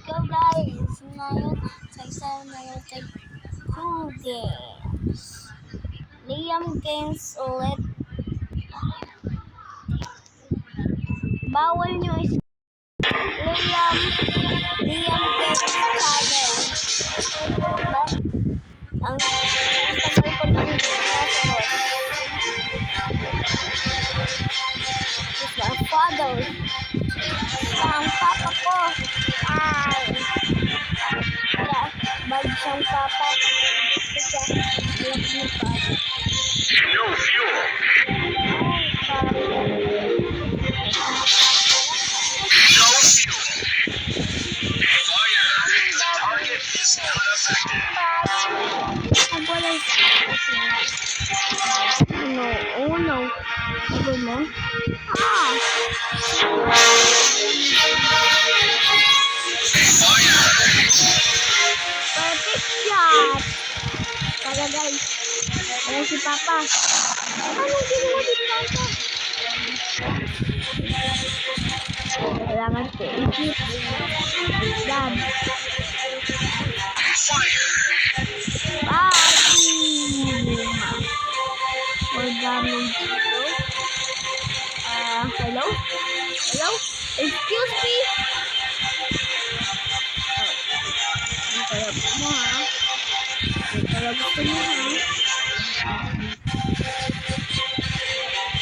go guys! Ngayon, sa isa na yung Cool Games. Liam Games ulit. Bawal nyo is Liam Games channel. Ang tagal ko ng password. Is my father. Ang papa ko. Bag siyang papa. No fuel. No fuel. Fire. Target is not affected. No, oh no. Ano mo? Perfect shot. Tara guys. Ayan si Papa. Anong ginawa din Papa? Kailangan ko i-hit. Dab. Fire. More damage dito. Hello? Hello? Excuse me? Ang sarap mo ha? Ang sarap gusto mo ha?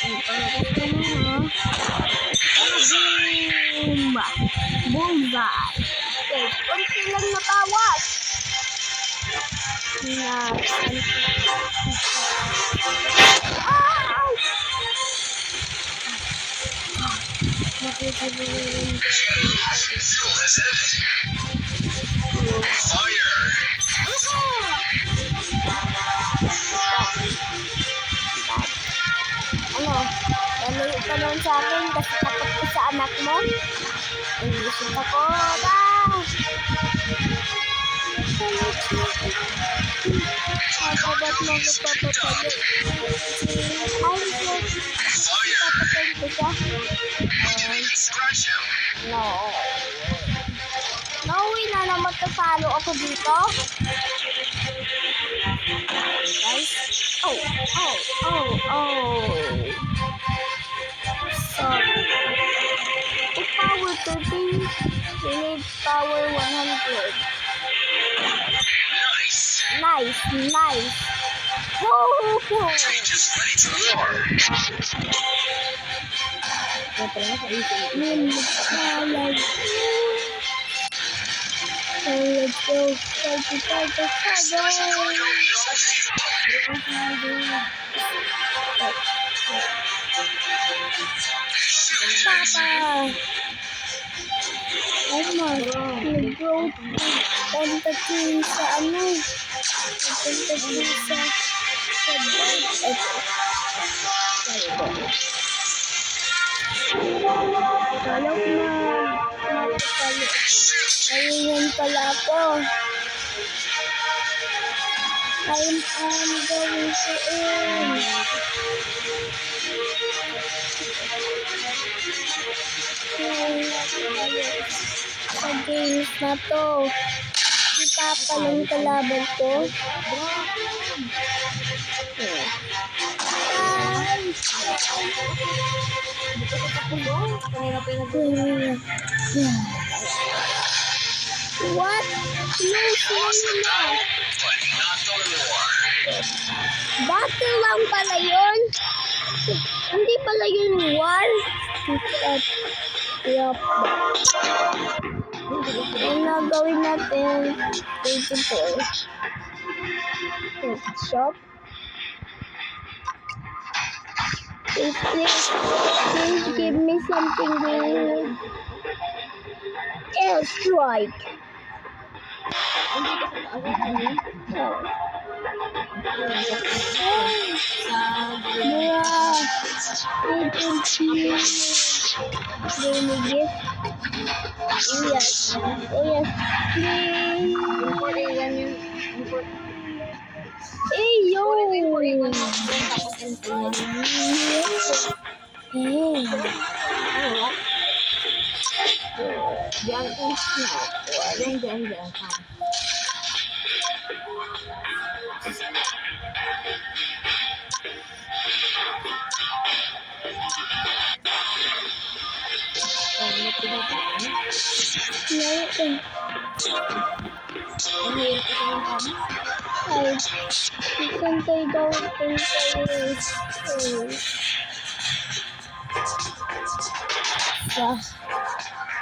Ang sarap gusto mo ha? Boom! Bullseye! Okay, konti lang nabawas! Fire. Ano? Lalayo ka nun sa akin kasi takot ko sa anak mo? Iisip ako ba? Ba't mo nagpapatayo? Ay, papatayin ko siya. Scratch him. No. Nauwi na naman kasalo ako dito. Guys. Sorry. The power 13. We need power 100. Nice. Whoa! Change is ready to war. Let's go. Papa! Nag-go. Pagdating sa ano? Pagdating sa bag. Kala ko na matapalo. Ayun pala ako. I'm going to end. Sa games na to. Si Papa lang kalaban ko. What? No. But not the war. Battle lang pala yun? Hindi pala yun war? Yup. Ang nagawin natin 24. Shop. Please give me something good. Airstrike. Yes, please. Hey, yo! Hey. Diyan is na ako. Anong diyan ka? Ay, isantay daw kung kayo.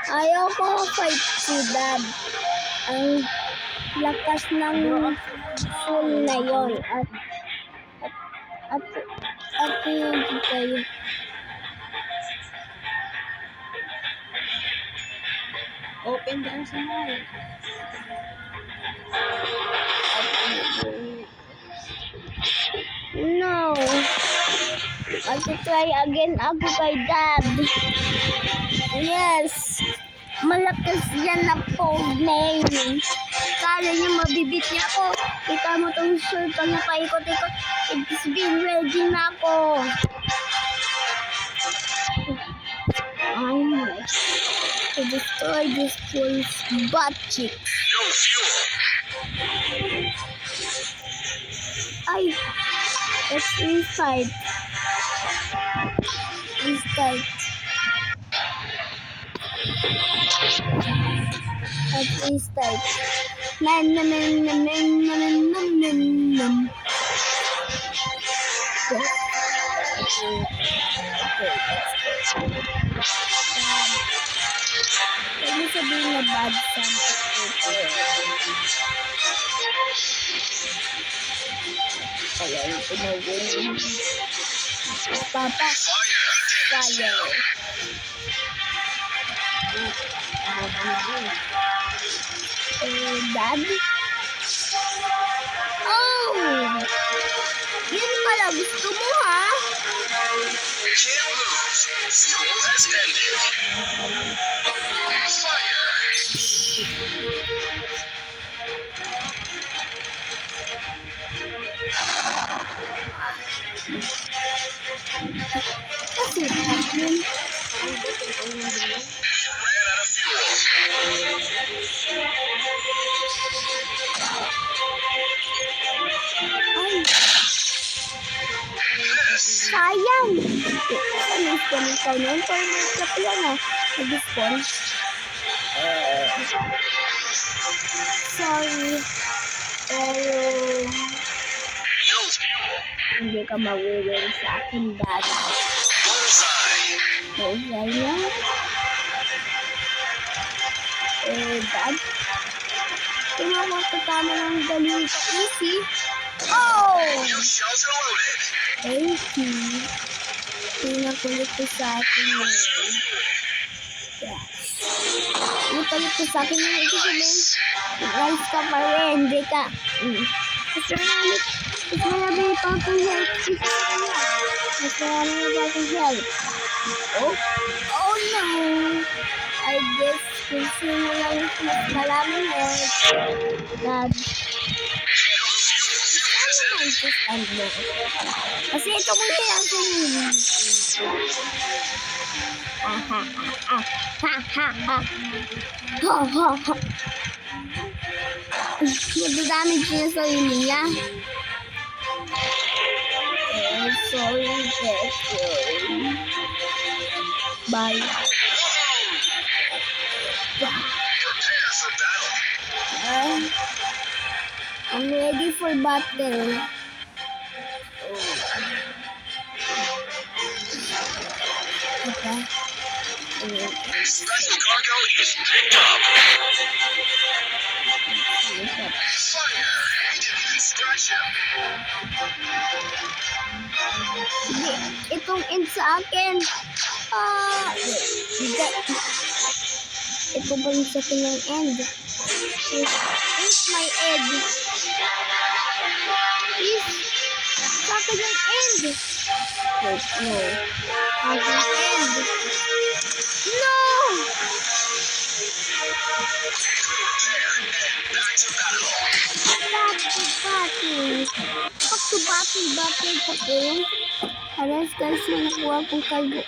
Ayaw ko fight si Dad. Ang lakas ng full na yon at hindi kayo. Open the arsenal. No. Mag-try again ako kay Dad. Yes. Malakas yan na pole name. Kala niya mabibit niya ako. Kita mo tong circle na paikot-ikot. It's been ready na ako. I'm ready to destroy this fool's butt cheek. No fuel. Ay, it's inside. Inside. At inside. Nam nam nam nam nam nam nam nam. Yes. Okay, let's go. Huwag mo sabihin na bad son. Kaya yung pinagawin. Papa, fire. Dad? Oh! Yun pala gusto mo, ha? Can't lose. Fuel has ended. Fire. Kasi, yun. You ran out of fuel. Ay, This sayang! Ano yung spawn nun? Parang may pala na. Nag-spawn. Sorry. Pero, no fuel. hindi ka mawiwin sa akin, Dad. Bullseye. Mausay na. Dad? Tumawag ka tama ng galing ka easy. Oh! Your shells are loaded. Thank you. Pinakulit ko sa akin yun. Yes. Pinakulit ko sa akin yun. Ito sabihin, nice ka pa rin. Hindi ka. Mas marami pa akong health. Mas marami pa akong health. Oh? Oh no! I guess kung sino lang mas maraming health. Dad. Kasi ito mo kaya ako ha ha ha ha ha ha ha ha. Nagdadamage niya sa sarili niya. Sorry, bye. Prepare for battle. I'm ready for battle. Okay. Special cargo is picked up. Fire. We didn't even scratch him. Sige, itong end sa akin. Hindi. Ito ba yung sa akin ng end? It's my end. Please, sa akin yung end. Wait, no. Aking end. No! Back to battle. Back to battle pa po. Alas guys, may nakuha kong kalbo.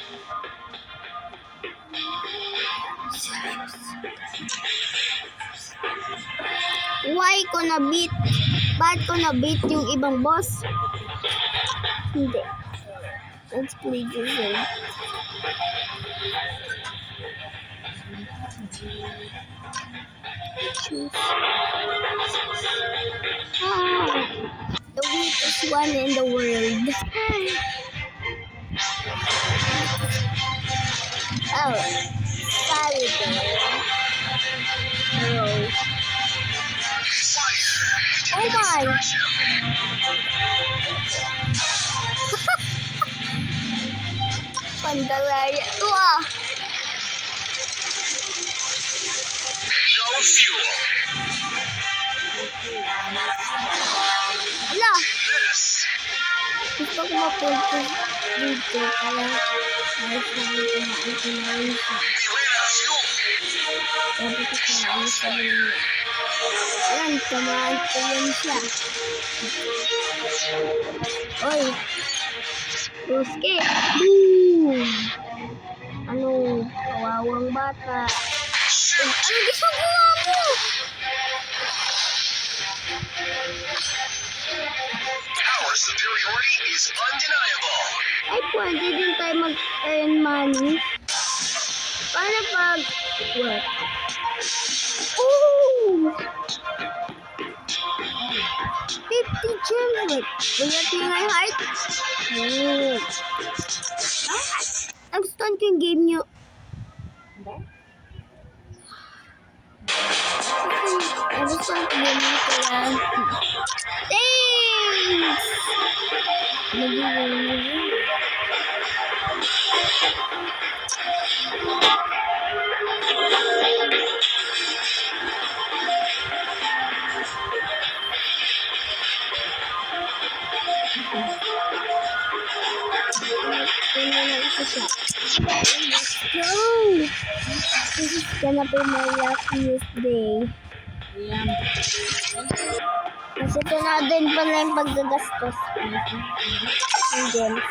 why ko na-beat. Bakit ko na-beat yung ibang boss? Hindi. Let's play this game. Choose. The weakest one in the world. Oh, Solitaire. Oh. Oh my! Pandaraya to ah! No fuel. Ala! Miss. Gusto ko mapunta dito kaya may sabi ko na ang kinain siya. We ran out of fuel. Sabi ko kinain sa niya. Yan, tamaan ko yan siya. Oy! Ruski! Boom! Ano? Kawawang bata. Ano ginagawa mo? Our superiority is undeniable. Ay, pwede din tayo mag-earn money. Paano pag... What? Ooh! 50 gems. Wait, ulit yung my heart. Oh. Ang stun ko yung game nyo. Ang stun ko yung game nyo kaya. Thanks! Nag-iwan. Let's go! This is gonna be my luckiest day. Ayan. Kasi ito na din pala yung paggagastos. Yung gems.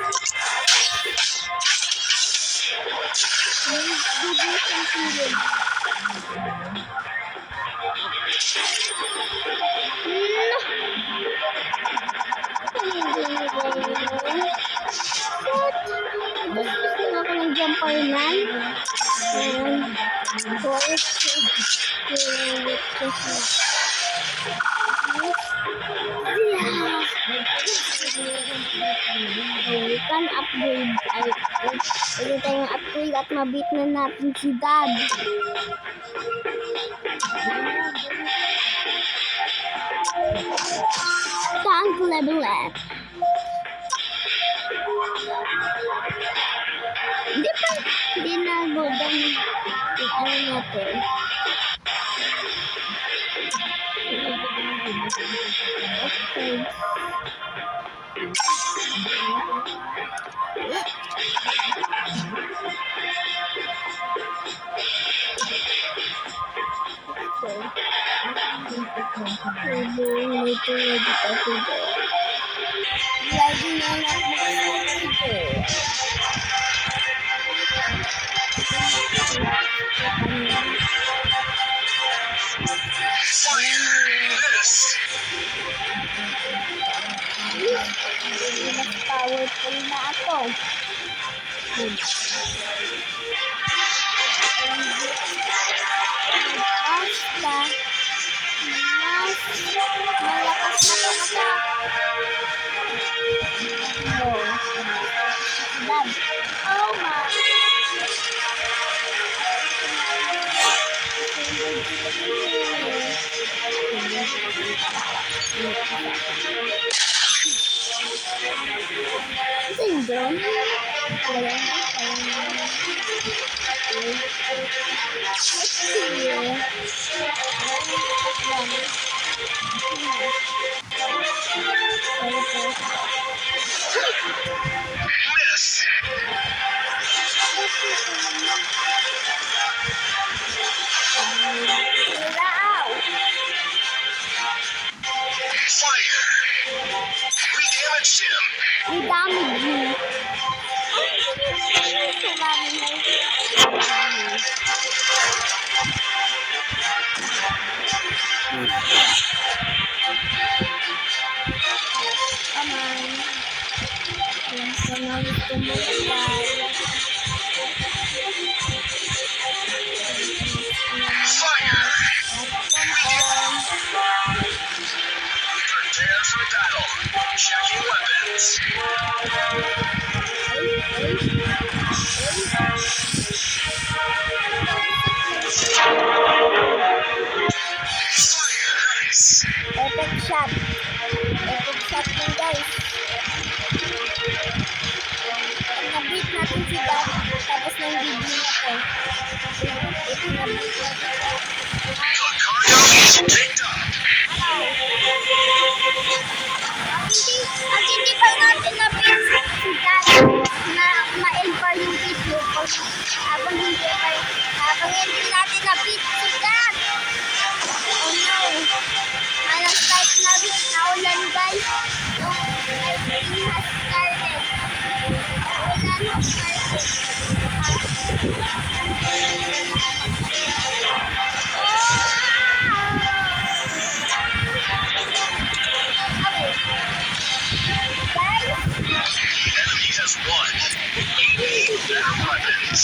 Gusto na ako ng jumper nan. We can upgrade. Pwede tayong upgrade at mabit na natin si Dad. Tank level up. Hindi na godan yung ano natin. Okay. Lagi na lang Miss. mas powerful na ako. Basta, mas malakas na ako. Dad. Oh my. Ito yung drone. Miss. Fire. We damaged him. We damage you. Come on. Alam ko na gusto mo guys. Fire! Come on. Prepare for battle. Checking weapons. Fire! Nice. Perfect shot. Perfect shot yun guys. Pag na-beat natin si Dad, tapos ng video na to. Ito na-beat natin. The cargo is picked up. Pag hindi pa natin na-beat si Dad, na ma-elbar yung video. Habang hindi natin na-beat si Dad. Oh no. Start na rin na ulan guys. Yung everything has started. Ulan has started. Guys, The enemy has won. You need better weapons.